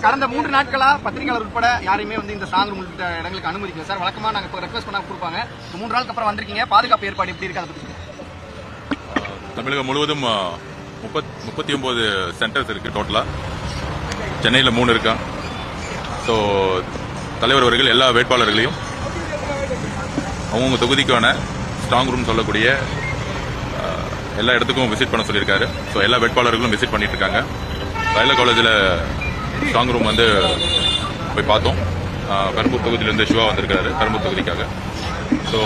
கடந்த 3 நாட்களா பத்திரிகையாளர் உட்பட யாரையுமே இந்த ஸ்ட்ராங் ரூம் உள்ளிட்ட இடங்களுக்கு அனுமதிக்கல சார். வழக்கமா நாங்க இப்போ ரெக்வஸ்ட் பண்ணா கொடுப்பாங்க. 3 நாளுக்கு அப்புறம் வந்திருக்கீங்க, பாதுகாப்பு ஏற்பாடு எப்படி இருக்கு? அதை பத்தி தமிழகம் முழுவதும் 39 சென்டர்ஸ் இருக்கு டோட்டலா. சென்னையில் 3 இருக்கா. ஸோ தலைவர் அவர்கள் எல்லா வேட்பாளர்களையும் அவங்கவுங்க தொகுதிக்கான ஸ்ட்ராங் ரூம் சொல்லக்கூடிய எல்லா இடத்துக்கும் விசிட் பண்ண சொல்லியிருக்காரு. ஸோ எல்லா வேட்பாளர்களும் விசிட் பண்ணிட்டு இருக்காங்க. ரயில்வே காலேஜில் ஸ்ட்ராங் ரூம் போய் பார்த்தோம். பெரம்பூர் தொகுதியிலிருந்து சிவா வந்திருக்காரு பெரம்பூர் தொகுதிக்காக. ஸோ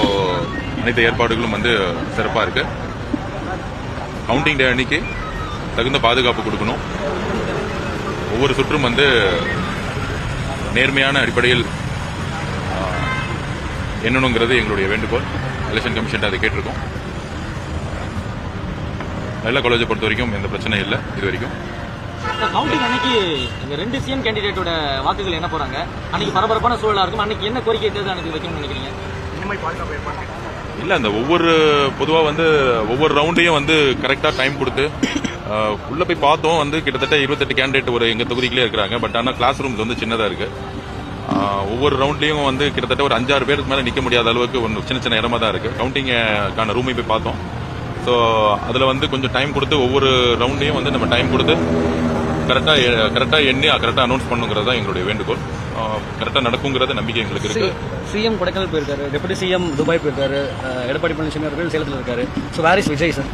அனைத்து ஏற்பாடுகளும் சிறப்பாக இருக்கு. கவுண்டிங் டே அன்னைக்கு தகுந்த பாதுகாப்பு கொடுக்கணும். ஒவ்வொரு சுற்றும் நேர்மையான அடிப்படையில் எண்ணணுங்கிறது எங்களுடைய வேண்டுகோள். எலெக்ஷன் கமிஷன் அதை கேட்டிருக்கோம். ரயில்வே காலேஜை பொறுத்த வரைக்கும் எந்த பிரச்சனையும் இல்லை இது வரைக்கும். கவுண்டிங் அன்னைக்கு இந்த 2 சிஎம் கேண்டிடேட்டோட வாக்குகள் என்ன போறாங்க? அன்னைக்கு பரபரப்பான சூழலா இருக்கும். அன்னைக்கு என்ன கோரிக்கை தேர்தல் அன்னைக்கு வைக்கணும்னு நினைக்கிறீங்க? இல்ல அந்த பொதுவா ஒவ்வொரு ரவுண்டையும் கரெக்டா டைம் கொடுத்து உள்ள போய் பார்த்தோம். கிட்டத்தட்ட 28 கேண்டிடேட் எங்க தொகுதிகளே இருக்கிறாங்க. பட் ஆனா கிளாஸ் ரூம்ஸ் சின்னதா இருக்கு. ஒவ்வொரு ரவுண்ட்லயும் கிட்டத்தட்ட ஒரு 5-6 பேருக்கு மேல நிக்க முடியாத அளவுக்கு சின்ன சின்ன இடமா தான் இருக்கு. கவுண்டிங்கான ரூமை போய் பார்த்தோம். ஸோ அதுல கொஞ்சம் டைம் கொடுத்து ஒவ்வொரு ரவுண்டையும் நம்ம டைம் கொடுத்து கரெக்டா எண்ணி கரெக்டா அனௌன்ஸ் பண்ணுங்கிறது தான் எங்களுடைய வேண்டுகோள். கரெக்டா நடக்குங்கிறது நம்பிக்கை எங்களுக்கு இருக்கு. சிஎம் கொடைக்கானல் போயிருக்காரு, டெபுட்டி சிஎம் துபாய் போயிருக்காரு, எடப்பாடி பழனிசாமி அவர்கள் சேலத்தில் இருக்காரு. So where is Vijay sir?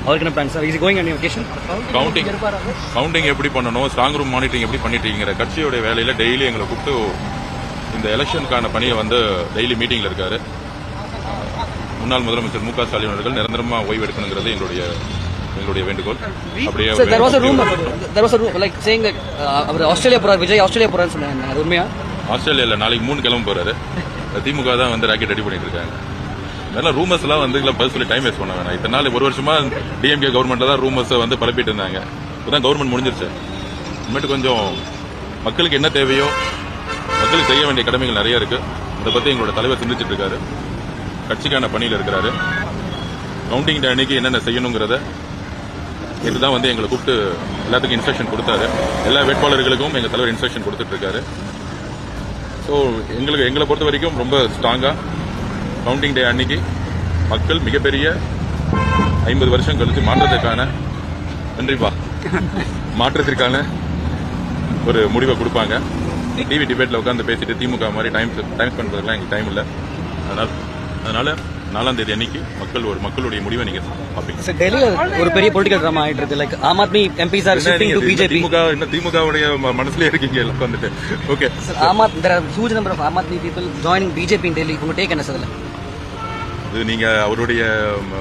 அவருக்கு என்ன plan sir? Is going on vacation? Counting எப்படி பண்ணணும், ஸ்ட்ராங் ரூம் மானிட்டரிங் எப்படி பண்ணிட்டீங்கிற கட்சியோட வேலையில டெய்லி எங்களை கூப்பிட்டு இந்த எலெக்ஷனுக்கான பணியை டெய்லி மீட்டிங்ல இருக்காரு. முன்னாள் முதலமைச்சர் மு க ஸ்டாலின் அவர்கள் நிரந்தரமா ஓய்வு எடுக்கணுங்கிறது எங்களுடைய வேண்டுகோள். அப்படியே அவர் ஆஸ்திரேலியா போறாரு, விஜய் ஆஸ்திரேலியா போறாருன்னு சொன்னாங்க. அது உண்மையா? ஆஸ்திரேலியால நாளைக்கு 3 கிளம்ப போறாரு. திமுக தான் ராக்கெட் ரெடி பண்ணிட்டு இருக்காங்க. அதனால ரூமர்ஸ் எல்லாம் பதில் சொல்லி டைம் வேஸ்ட் பண்ண வேணாம். இத்தனை நாள் 1 வருஷமா டிஎம்கே கவர்மெண்ட்ல தான் ரூமர்ஸ் பரப்பிட்டு இருந்தாங்க. இப்பதான் கவர்மெண்ட் முடிஞ்சிருச்சு. இனிமேட்டு கொஞ்சம் மக்களுக்கு என்ன தேவையோ, மக்களுக்கு செய்ய வேண்டிய கடமைகள் நிறைய இருக்கு. அதை பத்தி எங்களோட தலைவர் சிந்திச்சிட்டு இருக்காரு. கட்சிக்கான பணியில் இருக்கிறாரு. கவுண்டிங் டே அன்னைக்கு என்னென்ன செய்யணுங்கிறத இதுதான் எங்களை கூப்பிட்டு எல்லாத்துக்கும் இன்ஸ்ட்ரக்ஷன் கொடுத்தாரு. எல்லா வேட்பாளர்களுக்கும் எங்க தலைவர் இன்ஸ்ட்ரக்ஷன் கொடுத்துட்டு இருக்காரு. ஸோ எங்களை பொறுத்த வரைக்கும் ரொம்ப ஸ்ட்ராங்கா கவுண்டிங் டே அன்னைக்கு மக்கள் மிகப்பெரிய 50 வருஷம் கழிச்சு மாற்றத்திற்கான ஒரு முடிவை கொடுப்பாங்க. டிவி டிபேட்ல உட்காந்து பேசிட்டு திமுக மாதிரி டைம் ஸ்பெண்ட் பண்றதுலாம் எங்களுக்கு டைம் இல்லை. அதனால 4ஆம் தேதி அன்னைக்கு மக்களுடைய முடிவை நீங்க பாப்பீங்க. டெல்லியில ஒரு பெரிய பொலிட்டிக்கல் டிராமா ஆயிட்டு இருக்கு. Like Aam Aadmi MPs are shifting to BJP. திமுகவுடைய மனசுல இருக்கீங்க எல்லாம் okay. there are huge number of Aam Aadmi people joining BJP in Delhi. உங்க டேக் என்ன சார்? இது நீங்க அவருடைய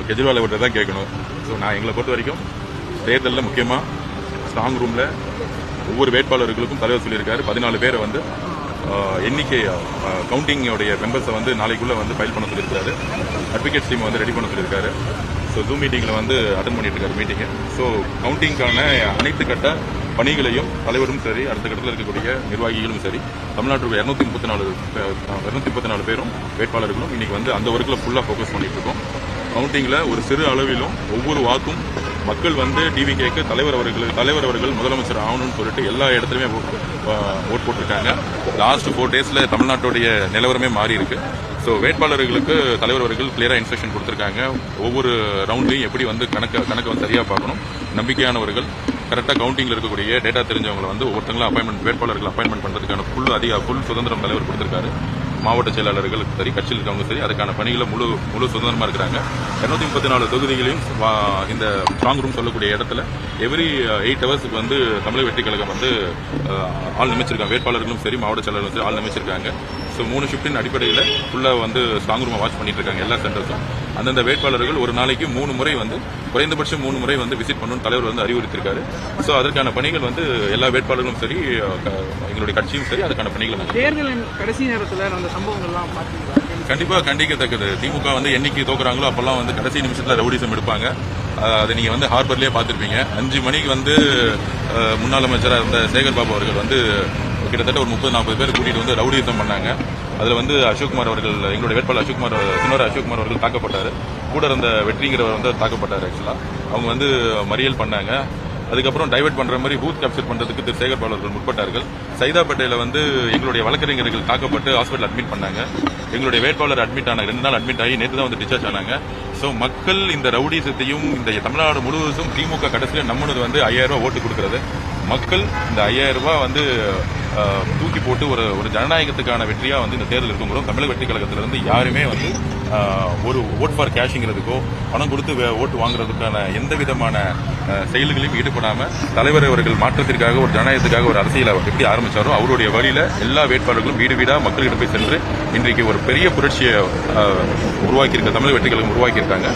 கெஜ்ரிவால் அவர்கிட்ட தான் கேட்கணும். ஸோ நான் எங்களை பொறுத்த வரைக்கும் தேர்தலில் முக்கியமா ஸ்ட்ராங் ரூம்ல ஒவ்வொரு வேட்பாளர்களுக்கும் தலைவர் சொல்லியிருக்காரு. 14 பேரை எண்ணிக்கை கவுண்டிங்கோடைய மெம்பர்ஸை நாளைக்குள்ள ஃபைல் பண்ண சொல்லியிருக்காரு. அட்வொகேட்ஸ் டீம் ரெடி பண்ண சொல்லியிருக்காரு. ஸோ ஜூம் மீட்டிங்ல அட்டன் பண்ணிட்டு இருக்காரு மீட்டிங்கை. ஸோ கவுண்டிங்கான அனைத்து கட்ட பணிகளையும் தலைவரும் சரி, அடுத்த கட்டத்தில் இருக்கக்கூடிய நிர்வாகிகளும் சரி, தமிழ்நாட்டில் 234 பேரும் வேட்பாளர்களும் இன்னைக்கு அந்த ஒர்க்கில் ஃபுல்லாக ஃபோக்கஸ் பண்ணிட்டு இருக்கோம். கவுண்டிங்ல ஒரு சிறு அளவிலும் ஒவ்வொரு வாக்கும் மக்கள் டிவிகேக்கு தலைவர் அவர்கள் முதலமைச்சர் ஆகணும்னு சொல்லிட்டு எல்லா இடத்துலயுமே ஓட் போட்டிருக்காங்க. லாஸ்ட் 4 டேஸ்ல தமிழ்நாட்டுடைய நிலவரமே மாறி இருக்கு. ஸோ வேட்பாளர்களுக்கு தலைவர் அவர்கள் கிளியரா இன்ஸ்ட்ரக்ஷன் கொடுத்திருக்காங்க. ஒவ்வொரு ரவுண்ட்லையும் எப்படி கணக்கை சரியா பார்க்கணும். நம்பிக்கையானவர்கள் கரெக்டா கவுண்டிங்ல இருக்கக்கூடிய டேட்டா தெரிஞ்சவங்களை ஒவ்வொருத்தங்களும் வேட்பாளர்கள் அப்பாயின்மெண்ட் பண்றதுக்கான ஃபுல் சுதந்திரம் தலைவர் கொடுத்திருக்காரு. மாவட்ட செயலாளர்களுக்கு சரி, கட்சியில் இருக்கவங்க சரி, அதுக்கான பணிகளை முழு சுதந்திரமா இருக்கிறாங்க. 234 தொகுதிகளையும் இந்த ஸ்ட்ராங் ரூம் சொல்லக்கூடிய இடத்துல எவ்ரி 8 ஹவர்ஸ்க்கு தமிழக வெற்றி கழகம் ஆள் நியமிச்சிருக்காங்க. வேட்பாளர்களும் சரி, மாவட்ட செயலாளர்களும் சரி ஆள் நியமிச்சிருக்காங்க. ஸோ 3 ஷிப்டின் அடிப்படையில் ஃபுல்லா ஸ்ட்ராங் ரூமை வாட்ச் பண்ணிட்டு இருக்காங்க எல்லா சென்டர்ஸும். அந்தந்த வேட்பாளர்கள் ஒரு நாளைக்கு 3 முறை குறைந்தபட்சம் 3 முறை விசிட் பண்ணணும்னு தலைவர் அறிவுறுத்திருக்காரு. ஸோ அதற்கான பணிகள் எல்லா வேட்பாளர்களும் சரி, எங்களுடைய கட்சியும் சரி, அதுக்கான பணிகள் தேர்தலின் கடைசி நேரத்தில் சம்பவங்கள்லாம் கண்டிப்பா கண்டிக்கத்தக்கது. திமுக என்னைக்கு தோக்குறாங்களோ அப்பெல்லாம் கடைசி நிமிஷத்துல ரவுடிசம் எடுப்பாங்க. அதை நீங்க ஹார்பர்லயே பாத்திருப்பீங்க. 5 மணிக்கு முன்னாள் அமைச்சராக இருந்த சேகர் பாபு அவர்கள் கிட்டத்தட்ட ஒரு 30-40 பேர் கூட்டிட்டு ரவுடிசம் பண்ணாங்க. அதுல அசோக்குமார் அவர்கள், எங்களுடைய வேட்பாளர் அசோக்குமார் அவர்கள் தாக்கப்பட்டாரு. கூட இருந்த வெற்றிங்கிறவர் தாக்கப்பட்டாரு. ஆக்சுவலா அவங்க மறியல் பண்ணாங்க. அதுக்கப்புறம் டைவர்ட் பண்ற மாதிரி பூத் கேப்சர் பண்றதுக்கு திரு சேகர் பால் அவர்கள் முற்பட்டார்கள். சைதாப்பேட்டையில வந்து எங்களுடைய வழக்கறிஞர்கள் தாக்கப்பட்டு ஹாஸ்பிட்டல் அட்மிட் பண்ணாங்க. எங்களுடைய வேட்பாளர் அட்மிட் ஆனாங்க, 2 நாள் அட்மிட் ஆகி நேற்று தான் வந்து டிஸ்சார்ஜ் ஆனாங்க. ஸோ மக்கள் இந்த ரவுடிசத்தையும் இந்த தமிழ்நாடு முழுவதும் திமுக கடைசியில் நம்மளது வந்து 5000 ரூபாய் ஓட்டு கொடுக்கறது. மக்கள் இந்த 5000 ரூபாய் வந்து தூக்கி போட்டு ஒரு ஜனநாயகத்துக்கான வெற்றியா வந்து இந்த தேர்தல் இருக்கும்போது தமிழக வெற்றி கழகத்திலிருந்து யாருமே வந்து ஒரு ஓட் ஃபார் கேஷிங்கிறதுக்கோ பணம் கொடுத்து ஓட்டு வாங்குறதுக்கான எந்த விதமான செயல்களையும் ஈடுபடாம தலைவர் அவர்கள் மாற்றத்திற்காக ஒரு ஜனநாயகத்துக்காக ஒரு அரசியலை எப்படி ஆரம்பிச்சாரோ அவருடைய வழியில எல்லா வேட்பாளர்களும் வீடு வீடா மக்களிடம் போய் சென்று இன்றைக்கு ஒரு பெரிய புரட்சியை உருவாக்கியிருக்க தமிழக வெற்றி கழகம் உருவாக்கியிருக்காங்க.